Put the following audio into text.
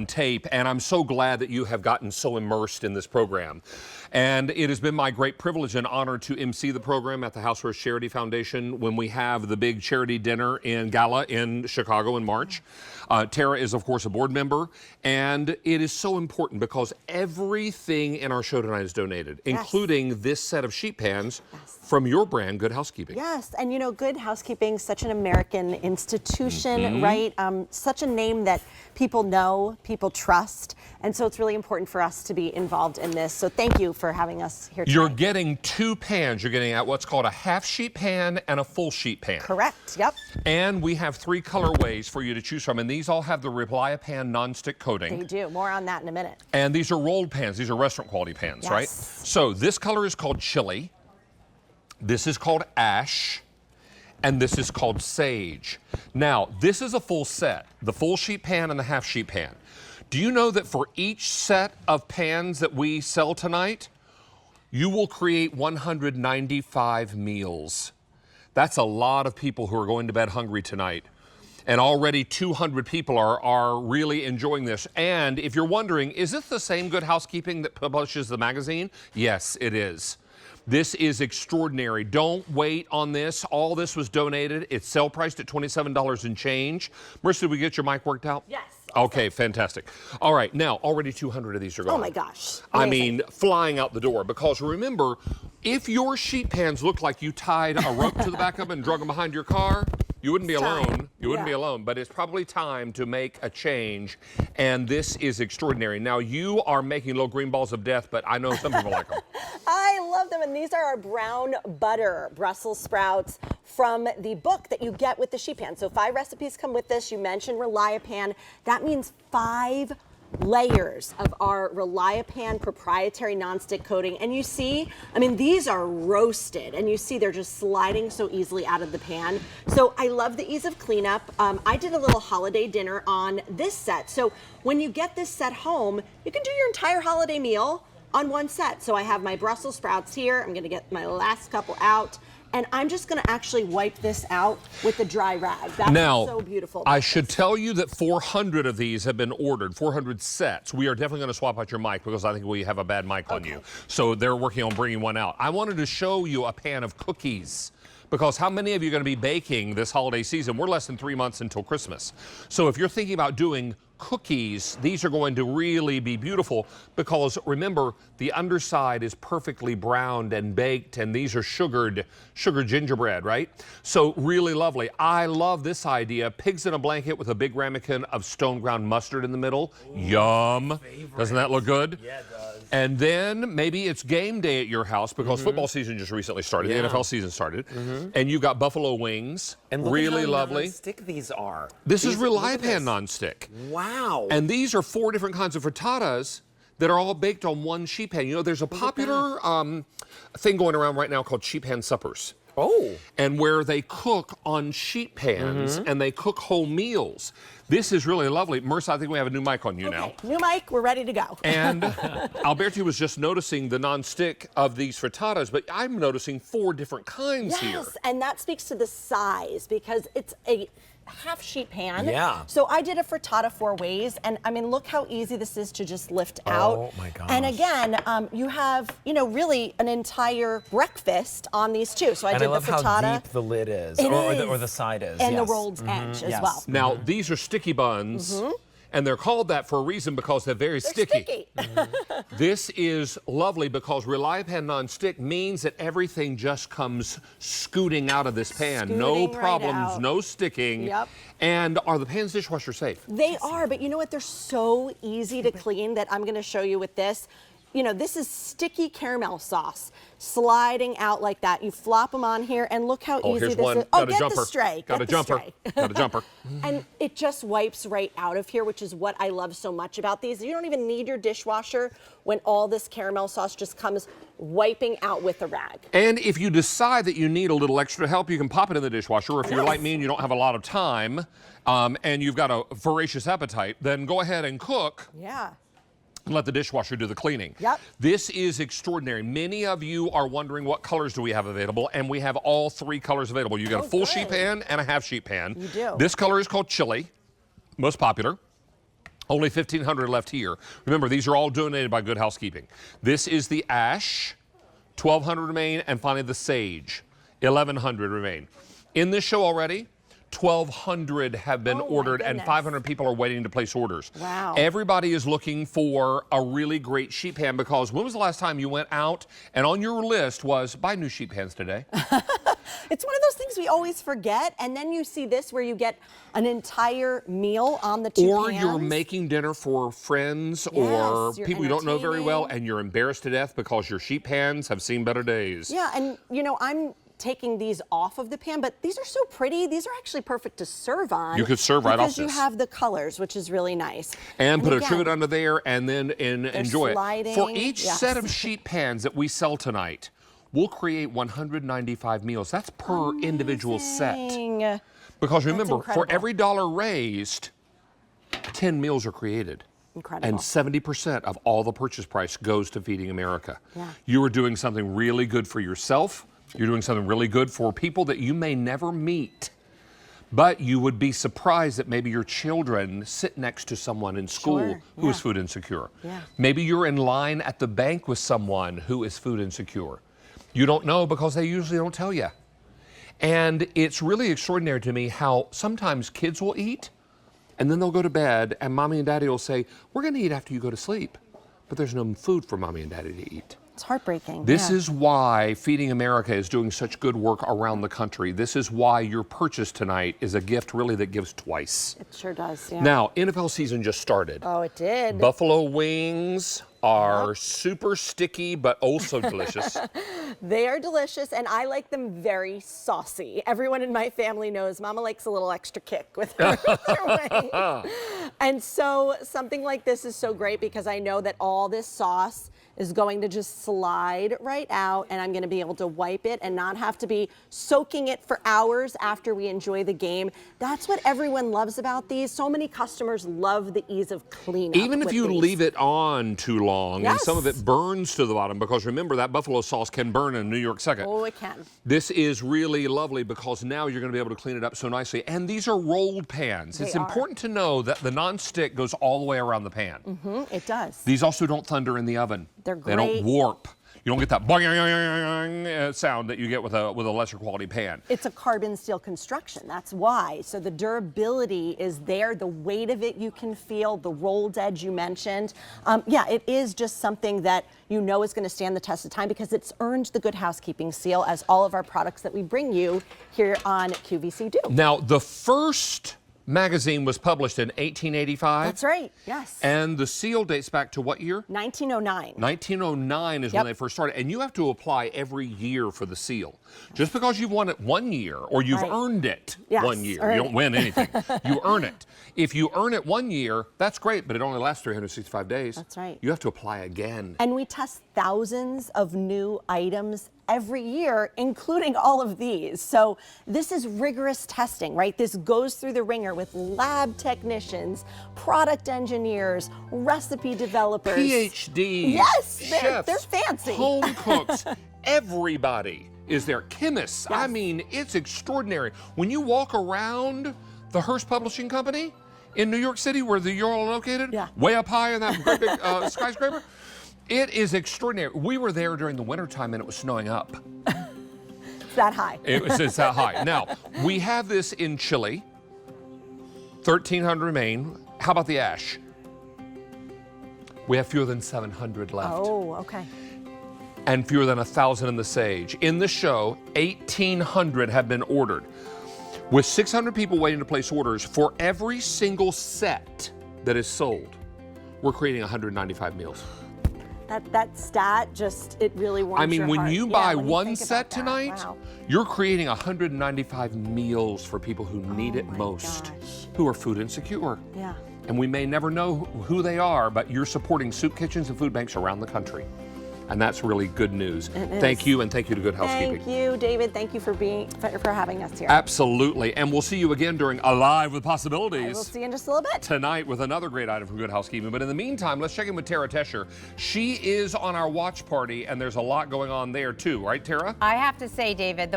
tape, and I'm so glad that you have gotten so immersed in this program. And it has been my great privilege and honor to MC the program at the Housewares Charity Foundation when we have the big charity dinner in Gala in Chicago in March. Tara is, of course, a board member, and it is so important because everything in our show tonight is donated, including this set of sheet pans from your brand, Good Housekeeping. Yes, and you know, Good Housekeeping, such an American institution, right? Such a name that people know, people trust, and so it's really important for us to be involved in this. So thank you for having us here tonight. You're getting two pans. You're getting at what's called a half sheet pan and a full sheet pan. Correct, yep. And we have 3 colorways for you to choose from, and these all have the Relia-Pan nonstick coating. They do. More on that in a minute. And these are rolled pans. These are restaurant quality pans, right? So this color is called chili. This is called ash. And this is called sage. Now, this is a full set, the full sheet pan and the half sheet pan. Do you know that for each set of pans that we sell tonight, you will create 195 meals? That's a lot of people who are going to bed hungry tonight. And already 200 people are really enjoying this. And if you're wondering, is this the same Good Housekeeping that publishes the magazine? Yes, it is. This is extraordinary. Don't wait on this. All this was donated. It's sale priced at $27 and change. Marissa, did we get your mic worked out? Yes. Okay, fantastic. All right, now already 200 of these are gone. Oh my gosh. I mean, flying out the door. Because remember, if your sheet pans look like you tied a rope to the back of them and drug them behind your car, you wouldn't be alone. You wouldn't be alone, but it's probably time to make a change, and this is extraordinary. Now, you are making little green balls of death, but I know some people like them. I love them, and these are our brown butter Brussels sprouts from the book that you get with the sheet pan. So 5 recipes come with this. You mentioned Relia-Pan. That means 5 layers of our Relia-Pan proprietary nonstick coating. And you see, I mean, these are roasted, and you see they're just sliding so easily out of the pan. So I love the ease of cleanup. I did a little holiday dinner on this set. So when you get this set home, you can do your entire holiday meal on one set. So I have my Brussels sprouts here. I'm gonna get my last couple out. And I'm just going to actually wipe this out with a dry rag. That's so beautiful. I should tell you that 400 of these have been ordered, 400 sets. We are definitely going to swap out your mic because I think we have a bad mic on you. So they're working on bringing one out. I wanted to show you a pan of cookies because how many of you are going to be baking this holiday season? We're less than 3 months until Christmas. So if you're thinking about doing cookies, these are going to really be beautiful because remember, the underside is perfectly browned and baked, and these are sugared gingerbread, right? So really lovely. I love this idea. Pigs in a blanket with a big ramekin of stone ground mustard in the middle. Ooh, yum. Doesn't that look good? Yeah, it does. And then maybe it's game day at your house because football season just recently started. The NFL season started. And you've got buffalo wings. And look really at how lovely. Non-stick these are. This is Relia-Pan nonstick. Wow. And these are 4 different kinds of frittatas that are all baked on one sheet pan. You know, there's a popular thing going around right now called sheet pan suppers. Oh. And where they cook on sheet pans and they cook whole meals. This is really lovely. Marissa, I think we have a new mic on you now. New mic, we're ready to go. And Alberti was just noticing the nonstick of these frittatas, but I'm noticing 4 different kinds here. Yes, and that speaks to the size because it's a half sheet pan. Yeah. So I did a frittata 4 ways, and I mean, look how easy this is to just lift out. Oh my gosh. And again, you have, you know, really an entire breakfast on these too. So I did the frittata. And I love how deep the lid is, or the side is. And the rolled edge as well. Now, these are sticky buns. And they're called that for a reason because they're very sticky. This is lovely because Relia-Pan nonstick means that everything just comes scooting out of this pan. No problems, no sticking. And are the pans dishwasher safe? They are, but you know what? They're so easy to clean that I'm going to show you with this. You know, this is sticky caramel sauce sliding out like that. You flop them on here, and look how easy this is. Oh, get the stray. Got a jumper. Got a jumper. And it just wipes right out of here, which is what I love so much about these. You don't even need your dishwasher when all this caramel sauce just comes wiping out with a rag. And if you decide that you need a little extra help, you can pop it in the dishwasher. Or if you're like me and you don't have a lot of time and you've got a voracious appetite, then go ahead and cook. Yeah. And let the dishwasher do the cleaning. Yep. This is extraordinary. Many of you are wondering what colors do we have available, and we have all 3 colors available. You got a full sheet pan and a half sheet pan. You do. This color is called chili, most popular. Only 1,500 left here. Remember, these are all donated by Good Housekeeping. This is the ash, 1,200 remain, and finally the sage, 1,100 remain. In this show already, 1,200 have been ordered and 500 people are waiting to place orders. Wow. Everybody is looking for a really great sheet pan because when was the last time you went out and on your list was buy new sheet pans today? It's one of those things we always forget, and then you see this where you get an entire meal on the two pans. Or you're making dinner for friends or people you don't know very well and you're embarrassed to death because your sheet pans have seen better days. Yeah, and you know, I'm taking these off of the pan, but these are so pretty. These are actually perfect to serve on. You could serve right off this. Because you have the colors, which is really nice. And put a trivet under there and then enjoy sliding. it. For each set of sheet pans that we sell tonight, we'll create 195 meals. That's per individual set. Because remember, for every dollar raised, 10 meals are created. Incredible. And 70% of all the purchase price goes to Feeding America. Yeah. You are doing something really good for yourself. You're doing something really good for people that you may never meet. But you would be surprised that maybe your children sit next to someone in school who is food insecure. Yeah. Maybe you're in line at the bank with someone who is food insecure. You don't know because they usually don't tell you. And it's really extraordinary to me how sometimes kids will eat and then they'll go to bed and mommy and daddy will say, we're going to eat after you go to sleep. But there's no food for mommy and daddy to eat. It's heartbreaking. This is why Feeding America is doing such good work around the country. This is why your purchase tonight is a gift really that gives twice. It sure does, yeah. Now, NFL season just started. Oh, it did. Buffalo wings are super sticky, but also delicious. They are delicious, and I like them very saucy. Everyone in my family knows Mama likes a little extra kick with her wings. And so something like this is so great because I know that all this sauce is going to just slide right out, and I'm going to be able to wipe it and not have to be soaking it for hours after we enjoy the game. That's what everyone loves about these. So many customers love the ease of cleanup. Even if you leave it on too long and some of it burns to the bottom, because remember that buffalo sauce can burn in New York second. Oh, it can. This is really lovely because now you're going to be able to clean it up so nicely. And these are rolled pans. It's important to know that the nonstick goes all the way around the pan. It does. These also don't thunder in the oven. They're They great. don't warp. You don't get that boing sound that you get with a lesser quality pan. It's a carbon steel construction. That's why. So the durability is there. The weight of it you can feel. The rolled edge you mentioned. Yeah, it is just something that you know is going to stand the test of time because it's earned the Good Housekeeping seal, as all of our products that we bring you here on QVC do. Now, the first magazine was published in 1885. That's right, yes. And the seal dates back to what year? 1909. 1909 is when they first started. And you have to apply every year for the seal. Just because you've won it 1 year or you've earned it 1 year. You don't win anything. You earn it. If you earn it 1 year, that's great, but it only lasts 365 days. That's right. You have to apply again. And we test thousands of new items every year, including all of these. So this is rigorous testing, right? This goes through the ringer with lab technicians, product engineers, recipe developers. PhDs, yes, chefs, they're fancy. Home cooks, everybody is there. Chemists, I mean, it's extraordinary. When you walk around the Hearst Publishing Company in New York City, where you're all located, way up high in that great big skyscraper, it is extraordinary. We were there during the wintertime and it was snowing up. It's that high. It's that high. Now, we have this in Chile, 1,300 remain. How about the ash? We have fewer than 700 left. Oh, okay. And fewer than 1,000 in the sage. In the show, 1,800 have been ordered. With 600 people waiting to place orders, for every single set that is sold, we're creating 195 meals. That stat just, it really warms I mean, your when heart. you buy when you one think set about that. tonight, Wow. you're creating 195 meals for people who need it most, who are food insecure. Yeah. And we may never know who they are, but you're supporting soup kitchens and food banks around the country. And that's really good news. Thank you, and thank you to Good Housekeeping. Thank you, David. Thank you for having us here. Absolutely. And we'll see you again during Alive with Possibilities. We'll see you in just a little bit. Tonight with another great item from Good Housekeeping. But in the meantime, let's check in with Tara Tesher. She is on our watch party, and there's a lot going on there too, right, Tara? I have to say, David,